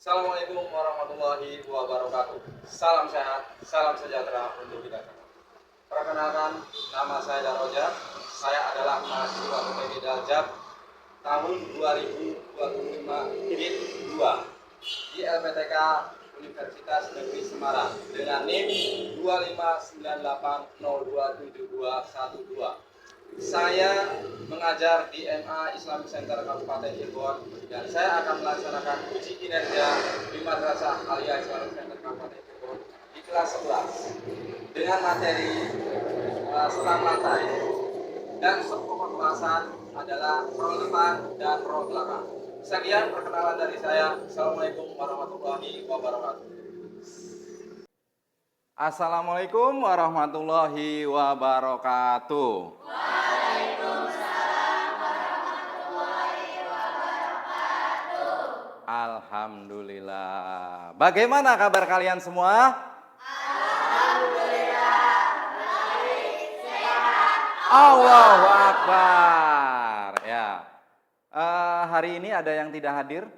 Assalamualaikum warahmatullahi wabarakatuh. Salam sehat, salam sejahtera untuk kita semua. Perkenalkan, nama saya Daroja. Saya adalah mahasiswa UPB Daljab tahun 2025 BIT 2 di LPTK Universitas Negeri Semarang dengan NIM 25980272212. Saya mengajar di MA Islamic Center Kabupaten Cirebon dan saya akan melaksanakan uji kinerja di Madrasah Aliyah Islamic Center Kabupaten Cirebon di kelas 11 dengan materi senam lantai dan subpokok pembahasan adalah rol depan dan rol belakang. Sekian perkenalan dari saya. Assalamualaikum warahmatullahi wabarakatuh. Assalamualaikum warahmatullahi wabarakatuh. Alhamdulillah. Bagaimana kabar kalian semua? Alhamdulillah. Baik, sehat. Allahu Akbar. Ya. Hari ini ada yang tidak hadir?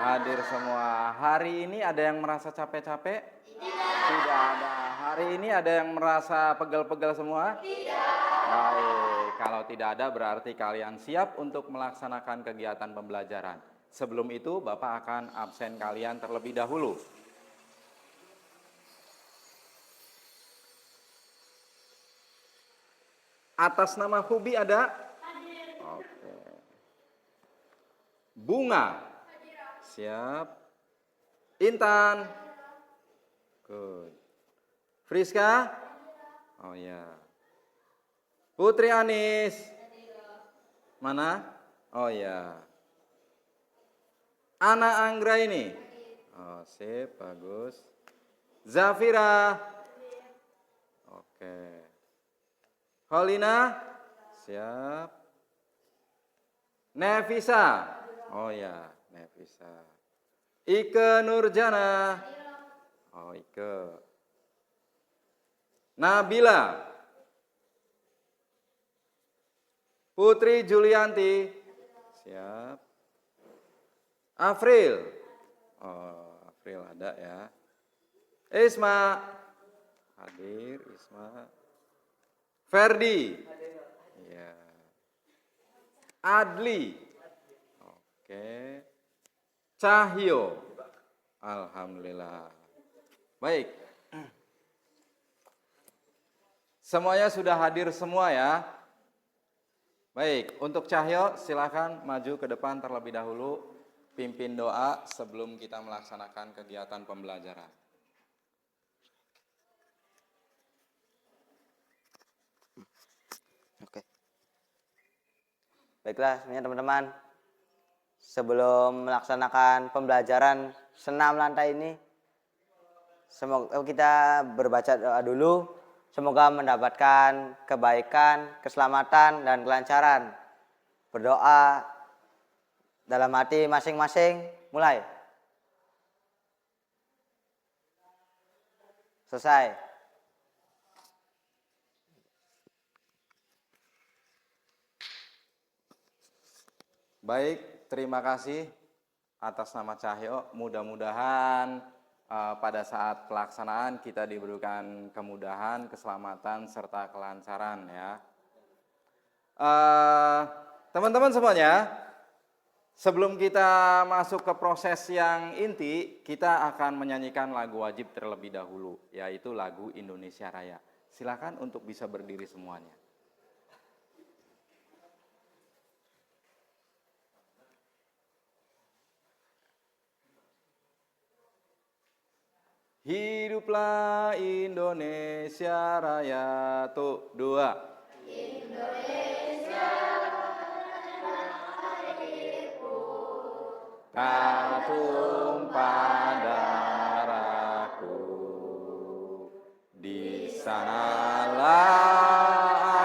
Hadir semua. Hari ini ada yang merasa capek-capek? Tidak ada. Hari ini ada yang merasa pegel-pegel semua? Tidak. Baik, kalau tidak ada berarti kalian siap untuk melaksanakan kegiatan pembelajaran. Sebelum itu Bapak akan absen kalian terlebih dahulu. Atas nama Hubi ada? Oke. Bunga? Siap. Intan? Good. Friska? Oh ya. Putri Anis? Mana? Oh ya. Ana Anggra ini? Oh sip, bagus. Zafira? Oke. Holina? Siap. Nevisa? Oh ya, Nevisa. Ike Nurjana? Oh Ike. Nabila? Putri Julianti? Siap. Afril? Oh, Afril ada ya. Isma? Hadir, Isma. Ferdi? Iya. Adli? Oke. Cahyo? Alhamdulillah. Baik. Semuanya sudah hadir semua ya. Baik, untuk Cahyo silakan maju ke depan terlebih dahulu, pimpin doa sebelum kita melaksanakan kegiatan pembelajaran. Oke. Baiklah semuanya teman-teman. Sebelum melaksanakan pembelajaran senam lantai ini, semoga kita berbaca doa dulu. Semoga mendapatkan kebaikan, keselamatan, dan kelancaran. Berdoa dalam hati masing-masing. Mulai. Selesai. Baik, terima kasih atas nama Cahyo. Mudah-mudahan pada saat pelaksanaan kita diberikan kemudahan, keselamatan, serta kelancaran ya. Teman-teman semuanya, sebelum kita masuk ke proses yang inti, kita akan menyanyikan lagu wajib terlebih dahulu, yaitu lagu Indonesia Raya. Silakan untuk bisa berdiri semuanya. Hiduplah Indonesia Raya, tuh dua. Indonesia Raya, tumpah darahku, di sanalah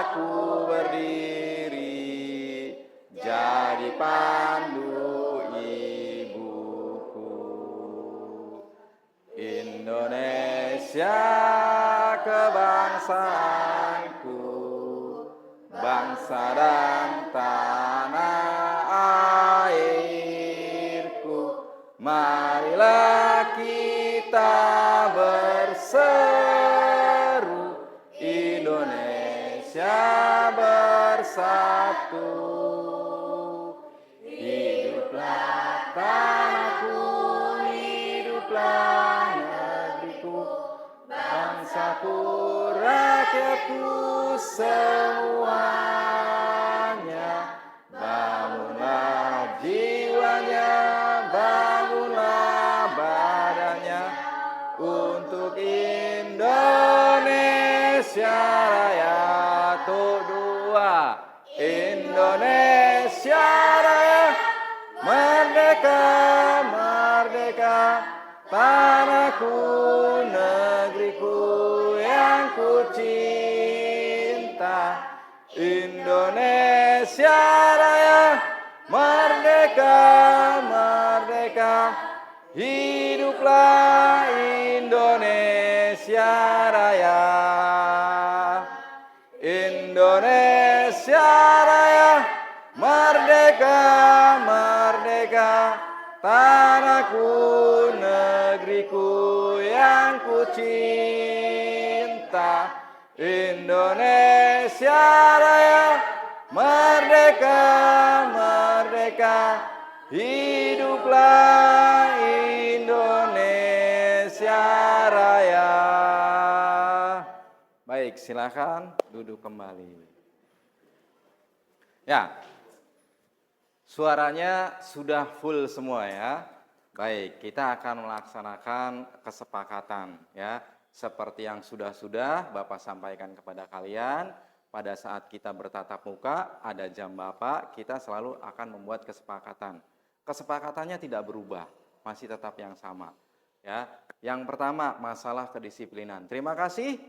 aku berdiri, jadi pandu ibuku. Indonesia kebangsaanku, bangsa dan tanah airku. marilah kita berseru, Indonesia bersatu. Hiduplah tanahku, hiduplah negeriku, bangsaku, rakyatku semuanya. Bangunlah jiwanya, bangunlah badannya untuk Indonesia Raya. Tuh dua, Indonesia Raya, merdeka, merdeka, tanahku, negeriku yang ku cinta. Indonesia Raya, merdeka, merdeka, hiduplah Indonesia Raya. Indonesia Raya, merdeka, merdeka, tanahku, negeriku yang ku cinta. Indonesia Raya, merdeka, merdeka, hiduplah Indonesia Raya. Baik, silakan duduk kembali. Ya, suaranya sudah full semua ya. Baik, kita akan melaksanakan kesepakatan ya. Seperti yang sudah Bapak sampaikan kepada kalian, pada saat kita bertatap muka, ada jam Bapak, kita selalu akan membuat kesepakatan. Kesepakatannya tidak berubah, masih tetap yang sama. Ya, yang pertama masalah kedisiplinan. Terima kasih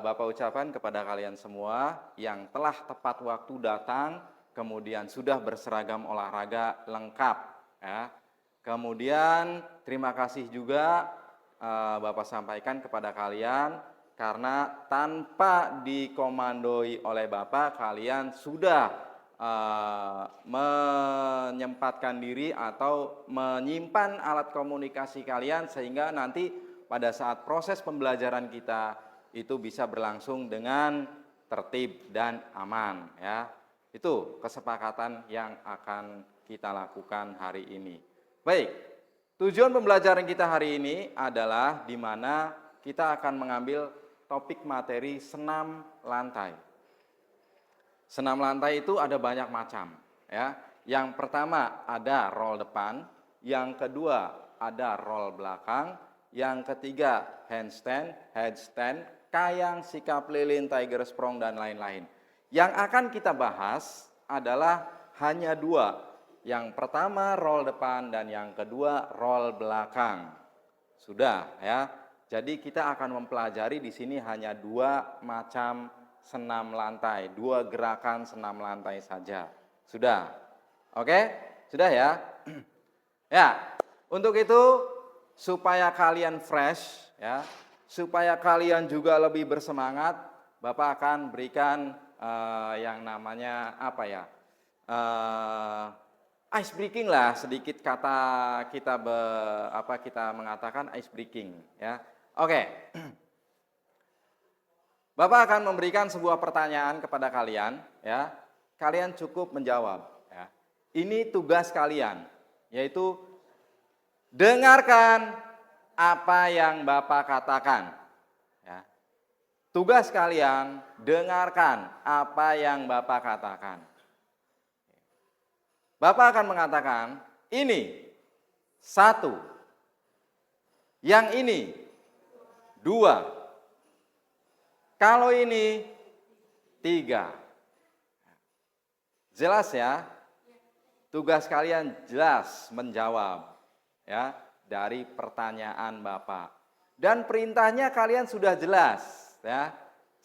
Bapak ucapkan kepada kalian semua yang telah tepat waktu datang, kemudian sudah berseragam olahraga lengkap. Ya. Kemudian terima kasih juga Bapak sampaikan kepada kalian karena tanpa dikomandoi oleh Bapak, kalian sudah menyempatkan diri atau menyimpan alat komunikasi kalian sehingga nanti pada saat proses pembelajaran kita itu bisa berlangsung dengan tertib dan aman ya. Itu kesepakatan yang akan kita lakukan hari ini. Baik. Tujuan pembelajaran kita hari ini adalah di mana kita akan mengambil topik materi senam lantai. Senam lantai itu ada banyak macam, ya. Yang pertama ada roll depan, yang kedua ada roll belakang, yang ketiga handstand, headstand, kayang, sikap lilin, tiger sprong dan lain-lain. Yang akan kita bahas adalah hanya dua. Yang pertama roll depan dan yang kedua roll belakang. Sudah ya. Jadi kita akan mempelajari di sini hanya dua macam senam lantai, dua gerakan senam lantai saja. Sudah. Oke? Sudah ya? Ya. Untuk itu supaya kalian fresh ya, supaya kalian juga lebih bersemangat, Bapak akan berikan yang namanya apa ya? Ice breaking lah, sedikit kata kita kita mengatakan ice breaking ya. Oke. Bapak akan memberikan sebuah pertanyaan kepada kalian ya. Kalian cukup menjawab ya. Ini tugas kalian, yaitu dengarkan apa yang Bapak katakan ya. Tugas kalian dengarkan apa yang Bapak katakan. Bapak akan mengatakan, ini 1, yang ini 2, kalau ini 3. Jelas ya? Tugas kalian jelas menjawab ya dari pertanyaan Bapak. Dan perintahnya kalian sudah jelas ya.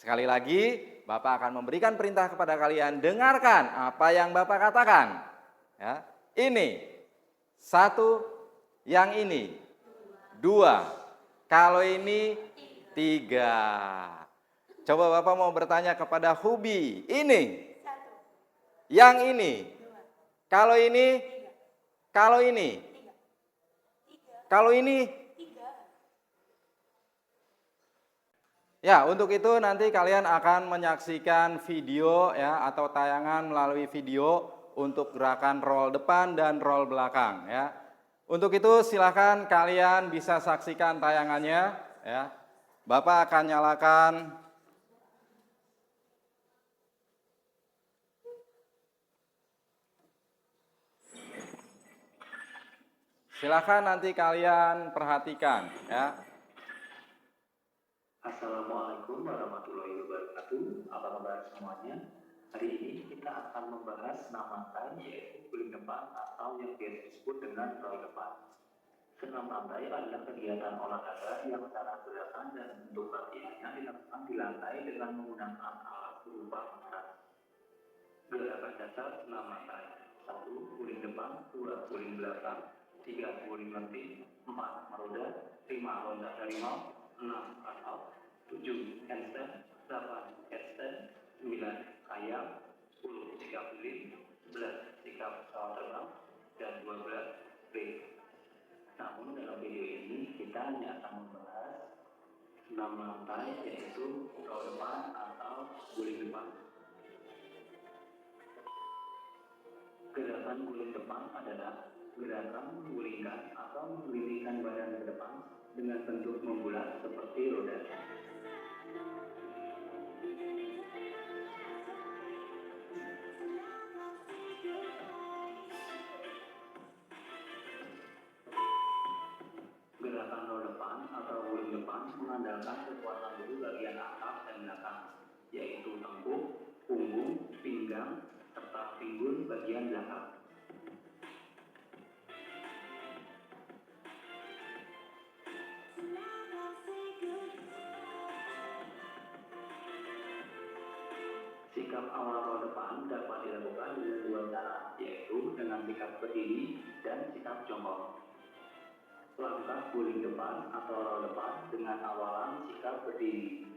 Sekali lagi, Bapak akan memberikan perintah kepada kalian, dengarkan apa yang Bapak katakan. Ya, ini 1, yang ini 2, kalau ini 3. Coba Bapak mau bertanya kepada Hubi, ini 1, yang ini 2, kalau ini 3, Kalau ini? Ya, untuk itu nanti kalian akan menyaksikan video ya atau tayangan melalui video untuk gerakan roll depan dan roll belakang ya. Untuk itu silahkan kalian bisa saksikan tayangannya ya. Bapak akan nyalakan silahkan nanti kalian perhatikan ya. Assalamualaikum warahmatullahi wabarakatuh. Apa kabar semuanya? Hari ini kita akan membahas senam lantai yaitu guling depan atau yang biasa disebut dengan roll depan. Senam lantai adalah kegiatan olahraga yang secara gerakan dan bentuk latihannya dilakukan di lantai dengan menggunakan alat berupa makan. Gerakan dasar senam lantai: 1. Guling depan, 2. Guling belakang, 3. Guling lenting, 4. Meroda, 5. Loncat dari nol, 6. Cut out, 7. Handstand, 8. headstand, 9. Kayang, 10. Sikap guling, 11. Sikap pesawat terbang, dan 12. Break. Namun dalam video ini kita hanya akan membahas senam lantai yaitu roll depan atau guling depan. Gerakan guling depan adalah gerakan menggulingkan atau menggelindingkan badan ke depan dengan bentuk membulat seperti roda. Gerakan roll depan atau guling depan mengandalkan kekuatan dulu bagian atas dan belakang, yaitu tengkuk, punggung, pinggang, serta pinggul bagian belakang. Sikap awal roll depan dapat dilakukan dengan dua cara, yaitu dengan sikap berdiri dan sikap jongkok. Langkah guling depan atau roll depan dengan awalan sikap berdiri.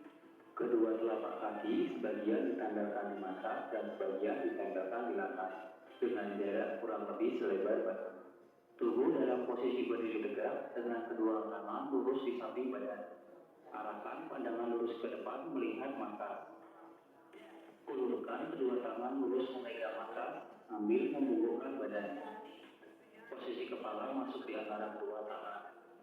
Kedua telapak kaki sebagian ditempelkan di matras dan sebagian ditempelkan di lantai dengan jarak kurang lebih selebar badan. Tubuh dalam posisi berdiri tegak dengan kedua tangan lurus di samping badan. Arahkan pandangan lurus ke depan melihat matras. Ulurkan kedua tangan lurus memegang matras sambil membungkukkan badan. Posisi kepala masuk di antara kedua tangan.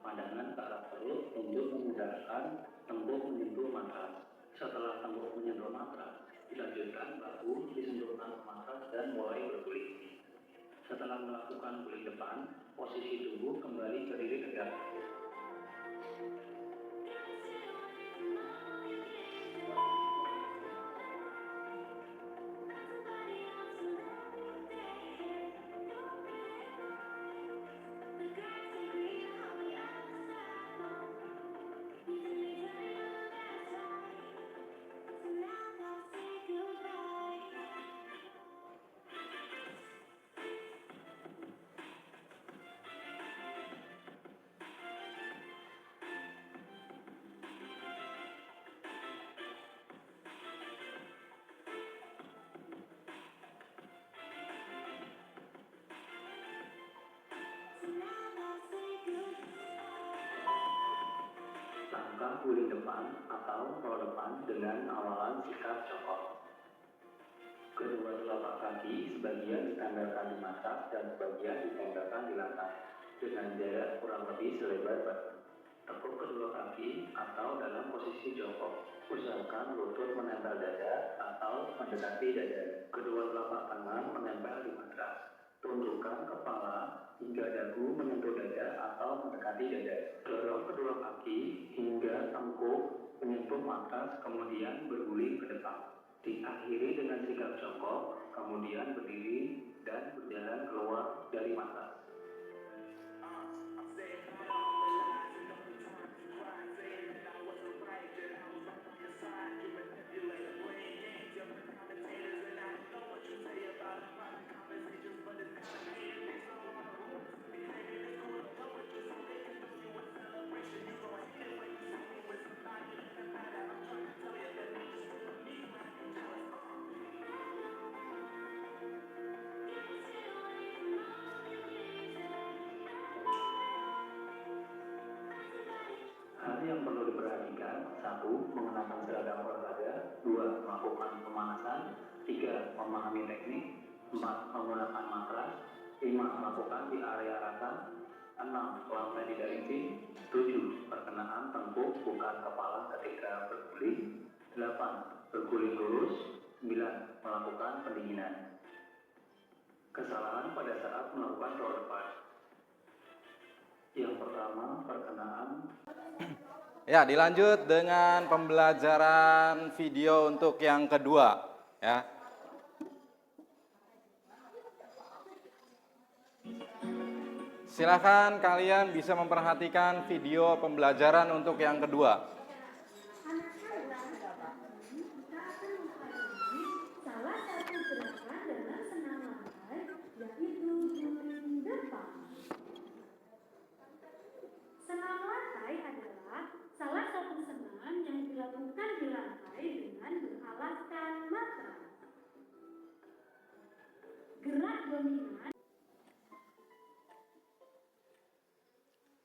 Pandangan ke arah perut untuk memudahkan tengkuk menyentuh matras. Setelah tengkuk menyentuh matras, dilanjutkan bahu disentuhkan ke matras dan mulai berguling. Setelah melakukan guling depan, posisi tubuh kembali berdiri tegak. Langkah guling depan atau roll depan dengan awalan sikap jongkok. Kedua telapak kaki sebagian ditempelkan di matras dan sebagian ditempelkan di lantai dengan jarak kurang lebih selebar badan. Tekuk kedua kaki atau dalam posisi jongkok. Usahakan lutut menempel dada atau mendekati dada. Kedua telapak tangan menempel di matras. Tundukkan kepala hingga dagu menyentuh dada atau mendekati dada. Dorong kedua kaki hingga tengkuk menyentuh matras, kemudian berguling ke depan. Diakhiri dengan sikap jongkok, kemudian berdiri dan berjalan keluar dari matras. 1. Mengenakan seragam olahraga. 2. Melakukan pemanasan. 3. Memahami teknik. 4. Menggunakan matras. 5. Melakukan di area rata. 6. Lantai tidak licin. 7. Perkenaan tengkuk bukan kepala ketika berguling. 8. Berguling lurus. 9. Melakukan pendinginan. Kesalahan pada saat melakukan roll depan. Yang pertama, perkenaan. Ya, dilanjut dengan pembelajaran video untuk yang kedua, ya. Silakan kalian bisa memperhatikan video pembelajaran untuk yang kedua. Salah satu gerakan dalam senam lantai yaitu guling depan. Senam lantai adalah salah satu senam yang dilakukan di lantai dengan beralaskan matras. Gerak dominan.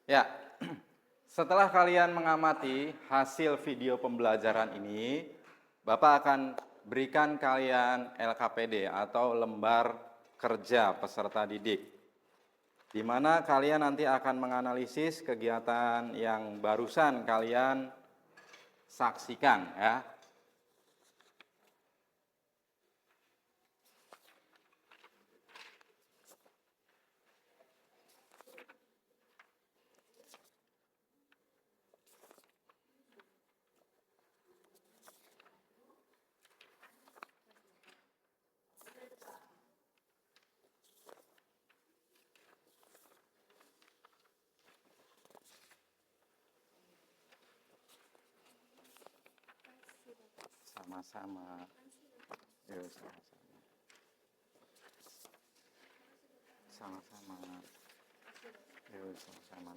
Ya, setelah kalian mengamati hasil video pembelajaran ini, Bapak akan berikan kalian LKPD atau lembar kerja peserta didik, di mana kalian nanti akan menganalisis kegiatan yang barusan kalian saksikan, ya. Sama-sama. Yuk, sama-sama. Sama-sama. Yuk, sama-sama.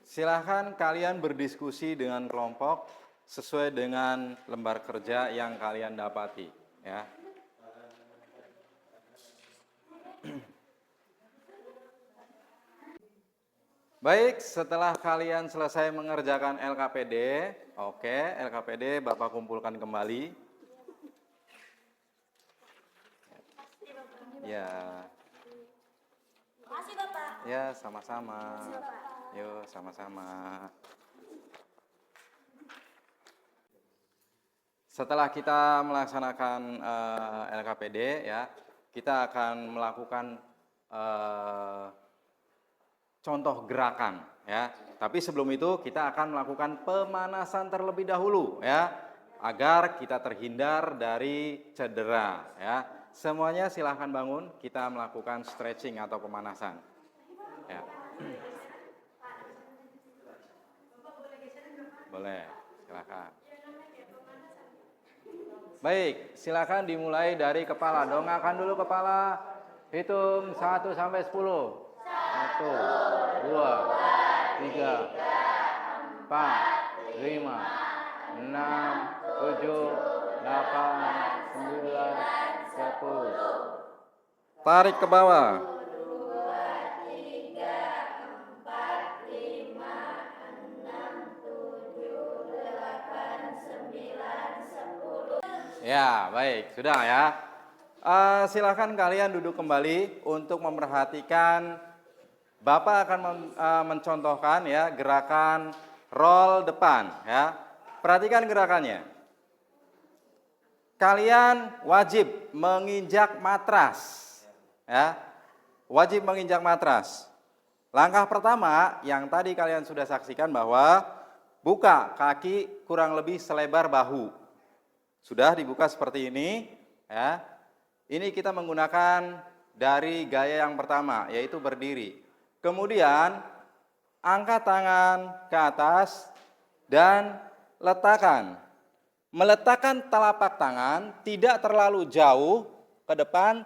Silahkan kalian berdiskusi dengan kelompok sesuai dengan lembar kerja yang kalian dapati, ya. Baik, setelah kalian selesai mengerjakan LKPD, oke, LKPD Bapak kumpulkan kembali. Ya. Makasih Bapak. Ya, sama-sama. Yuk, sama-sama. Setelah kita melaksanakan LKPD, ya, kita akan melakukan contoh gerakan, ya. Tapi sebelum itu kita akan melakukan pemanasan terlebih dahulu, ya, agar kita terhindar dari cedera, ya. Semuanya silahkan bangun, kita melakukan stretching atau pemanasan, ya. Boleh, silakan. Baik, silakan dimulai dari kepala. Dongakkan dulu kepala. Hitung 1 sampai 10. 1, 2, 3, 4, 5, 6, 7, 8, 9, 10. Tarik ke bawah. Ya, baik, sudah ya. Silakan kalian duduk kembali untuk memperhatikan. Bapak akan mencontohkan, ya, gerakan roll depan, ya. Perhatikan gerakannya. Kalian wajib menginjak matras, ya. Wajib menginjak matras. Langkah pertama yang tadi kalian sudah saksikan bahwa buka kaki kurang lebih selebar bahu. Sudah dibuka seperti ini, ya. Ini kita menggunakan dari gaya yang pertama, yaitu berdiri. Kemudian angkat tangan ke atas dan letakkan. Meletakkan telapak tangan tidak terlalu jauh ke depan,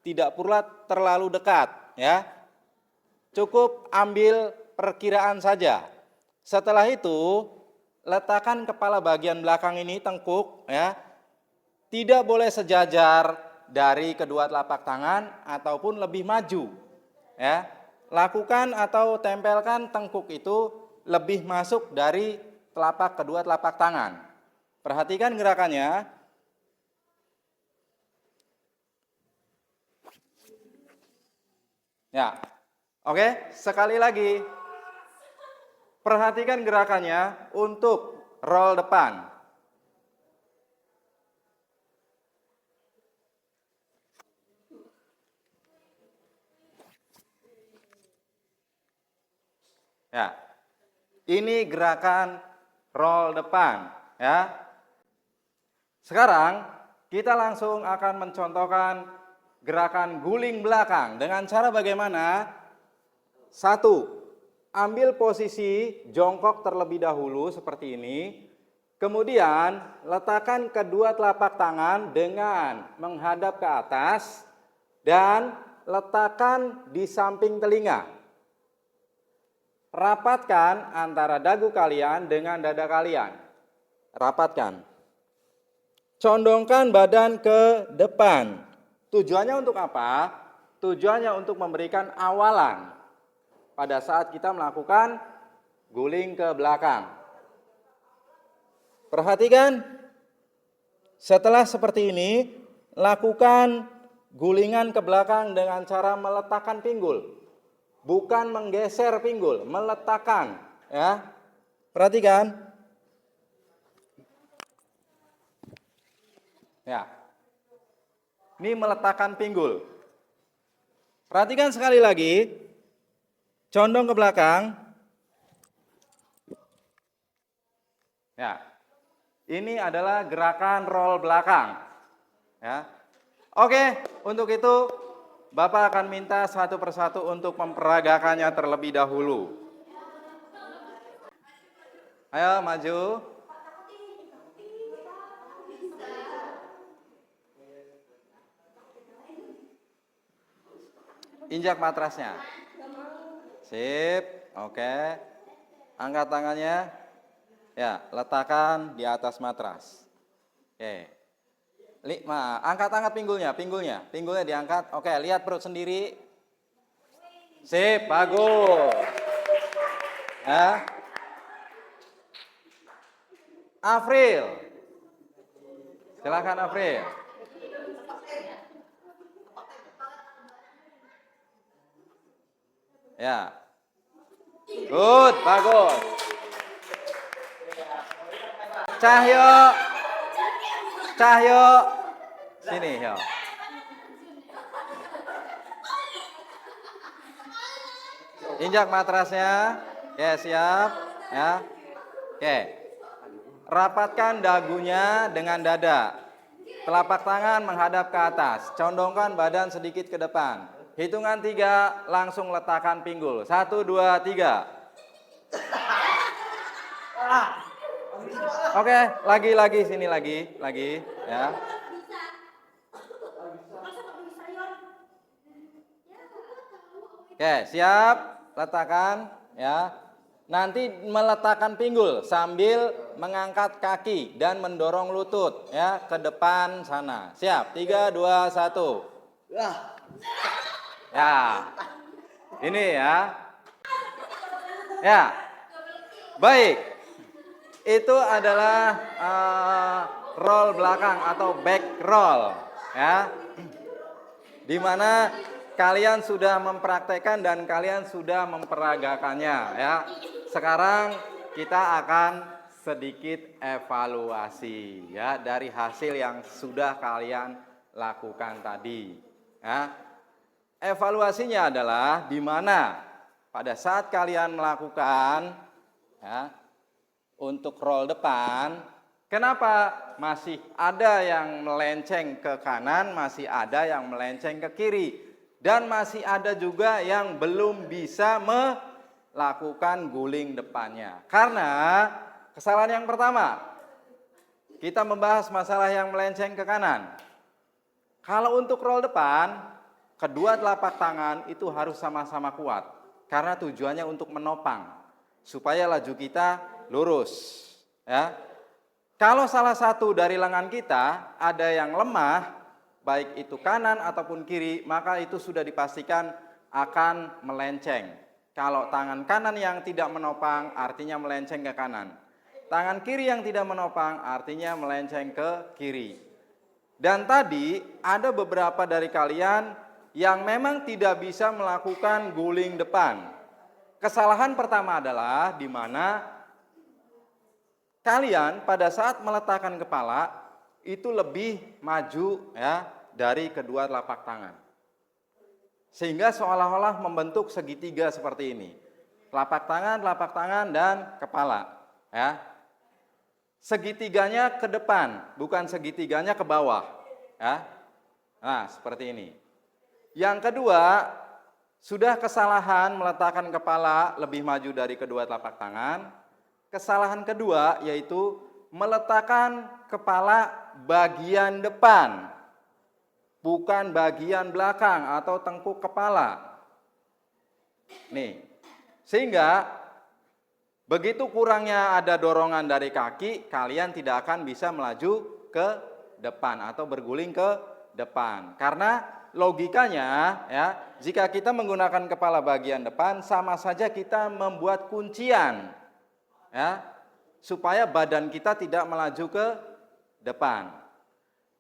tidak pula terlalu dekat, ya. Cukup ambil perkiraan saja. Setelah itu, letakkan kepala bagian belakang ini tengkuk, ya. Tidak boleh sejajar dari kedua telapak tangan ataupun lebih maju, ya. lakukan atau tempelkan tengkuk itu lebih masuk dari kedua telapak tangan. Perhatikan gerakannya. Ya, oke, sekali lagi. Perhatikan gerakannya untuk roll depan. Ya, ini gerakan roll depan. Ya, sekarang kita langsung akan mencontohkan gerakan guling belakang dengan cara bagaimana? Satu, ambil posisi jongkok terlebih dahulu seperti ini. Kemudian letakkan kedua telapak tangan dengan menghadap ke atas dan letakkan di samping telinga. Rapatkan antara dagu kalian dengan dada kalian. Rapatkan. Condongkan badan ke depan. Tujuannya untuk apa? Tujuannya untuk memberikan awalan pada saat kita melakukan guling ke belakang. Perhatikan, setelah seperti ini, lakukan gulingan ke belakang dengan cara meletakkan pinggul. Bukan menggeser pinggul, meletakkan. Ya, perhatikan. Ya, ini meletakkan pinggul. Perhatikan sekali lagi, condong ke belakang. Ya, ini adalah gerakan roll belakang. Ya, oke, untuk itu Bapak akan minta satu persatu untuk memperagakannya terlebih dahulu. Ayo maju. Injak matrasnya. Sip, oke. Angkat tangannya. Ya, letakkan di atas matras. Oke. Angkat pinggulnya diangkat. Oke, lihat perut sendiri. Sip, bagus. Ya. Afril. Silakan Afril. Ya. Good, bagus. Cahyo. Sini, yo. Injak matrasnya. Oke, siap. Ya. Oke. Rapatkan dagunya dengan dada. Telapak tangan menghadap ke atas. Condongkan badan sedikit ke depan. Hitungan 3, langsung letakkan pinggul. 1, 2, 3. Oke, lagi, sini lagi, ya. Oke, siap, letakkan, ya. Nanti meletakkan pinggul sambil mengangkat kaki dan mendorong lutut, ya, ke depan sana. Siap, 3, 2, 1. Ya, ini ya. Ya, baik. Itu adalah roll belakang atau back roll, ya. Dimana kalian sudah mempraktekkan dan kalian sudah memperagakannya, ya. Sekarang kita akan sedikit evaluasi, ya, dari hasil yang sudah kalian lakukan tadi, ya. Evaluasinya adalah di mana pada saat kalian melakukan, ya, untuk roll depan, kenapa masih ada yang melenceng ke kanan, masih ada yang melenceng ke kiri, dan masih ada juga yang belum bisa melakukan guling depannya. Karena kesalahan yang pertama, kita membahas masalah yang melenceng ke kanan. Kalau untuk roll depan, kedua telapak tangan itu harus sama-sama kuat. Karena tujuannya untuk menopang, supaya laju kita lurus, ya. Kalau salah satu dari lengan kita ada yang lemah, baik itu kanan ataupun kiri, maka itu sudah dipastikan akan melenceng. Kalau tangan kanan yang tidak menopang artinya melenceng ke kanan. Tangan kiri yang tidak menopang artinya melenceng ke kiri. Dan tadi ada beberapa dari kalian yang memang tidak bisa melakukan guling depan. Kesalahan pertama adalah di mana kalian pada saat meletakkan kepala itu lebih maju ya dari kedua telapak tangan. Sehingga seolah-olah membentuk segitiga seperti ini. Telapak tangan, dan kepala. Ya. Segitiganya ke depan, bukan segitiganya ke bawah. Ya. Nah, seperti ini. Yang kedua, sudah kesalahan meletakkan kepala lebih maju dari kedua telapak tangan. Kesalahan kedua yaitu meletakkan kepala bagian depan, bukan bagian belakang atau tengkuk kepala. Nih, sehingga begitu kurangnya ada dorongan dari kaki, kalian tidak akan bisa melaju ke depan atau berguling ke depan. Karena logikanya ya, jika kita menggunakan kepala bagian depan sama saja kita membuat kuncian ya, supaya badan kita tidak melaju ke depan.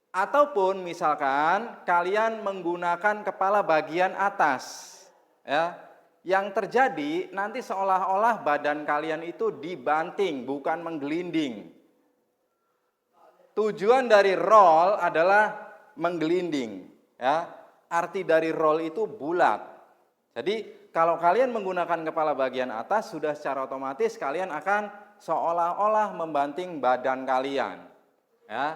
Ataupun misalkan kalian menggunakan kepala bagian atas ya, yang terjadi nanti seolah-olah badan kalian itu dibanting bukan menggelinding. Tujuan dari roll adalah menggelinding ya. Arti dari roll itu bulat. Jadi kalau kalian menggunakan kepala bagian atas sudah secara otomatis kalian akan seolah-olah membanting badan kalian ya.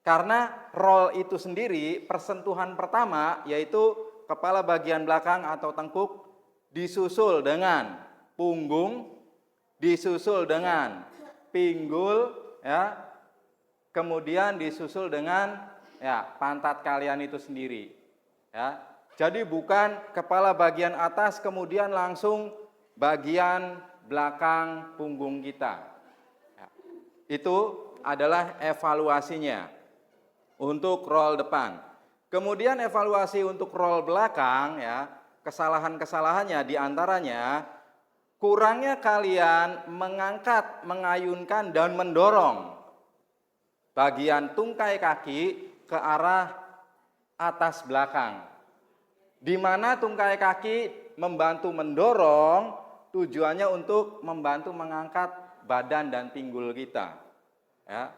Karena roll itu sendiri persentuhan pertama yaitu kepala bagian belakang atau tengkuk disusul dengan punggung, disusul dengan pinggul ya. Kemudian disusul dengan ya pantat kalian itu sendiri ya. Jadi bukan kepala bagian atas kemudian langsung bagian belakang punggung kita. Ya. Itu adalah evaluasinya untuk roll depan. Kemudian evaluasi untuk roll belakang ya, kesalahan-kesalahannya diantaranya kurangnya kalian mengangkat, mengayunkan dan mendorong bagian tungkai kaki ke arah atas belakang. Di mana tungkai kaki membantu mendorong tujuannya untuk membantu mengangkat badan dan pinggul kita. Ya.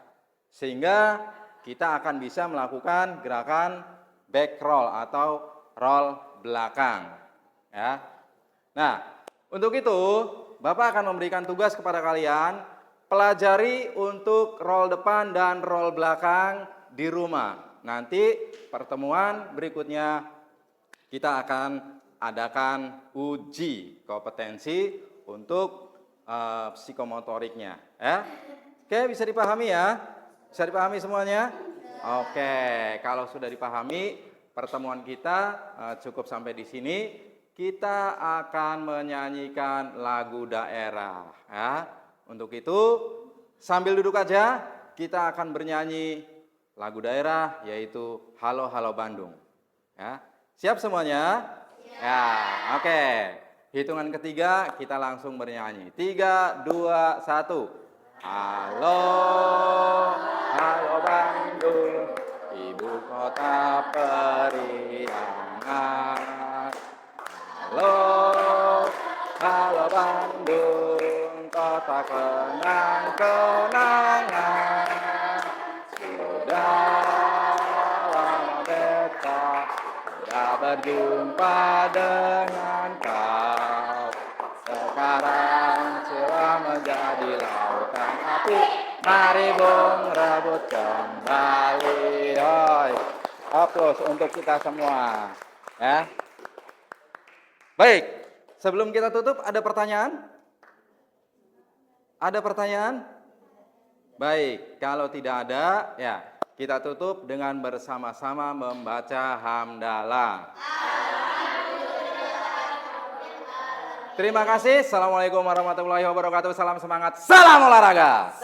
Sehingga kita akan bisa melakukan gerakan back roll atau roll belakang. Ya. Nah, untuk itu Bapak akan memberikan tugas kepada kalian, pelajari untuk roll depan dan roll belakang di rumah. Nanti pertemuan berikutnya kita akan adakan uji kompetensi untuk psikomotoriknya. Ya. Oke, bisa dipahami ya? Bisa dipahami semuanya? Oke, kalau sudah dipahami, pertemuan kita cukup sampai di sini. Kita akan menyanyikan lagu daerah. Ya. Untuk itu, sambil duduk aja, kita akan bernyanyi lagu daerah, yaitu Halo Halo Bandung. Ya. Siap semuanya? Ya, oke. Hitungan ketiga, kita langsung bernyanyi. 3, 2, 1. Halo, halo Bandung, ibu kota periangan. Halo, halo Bandung, kota kenang-kenangan. Sudah lama beta tidak berjumpa dengan kau. Sekarang telah menjadi lautan api, mari bung rebut kembali. Oi, aplaus untuk kita semua. Ya. Baik, sebelum kita tutup ada pertanyaan? Ada pertanyaan? Baik, kalau tidak ada, ya kita tutup dengan bersama-sama membaca hamdalah. Terima kasih. Assalamualaikum warahmatullahi wabarakatuh. Salam semangat. Salam olahraga.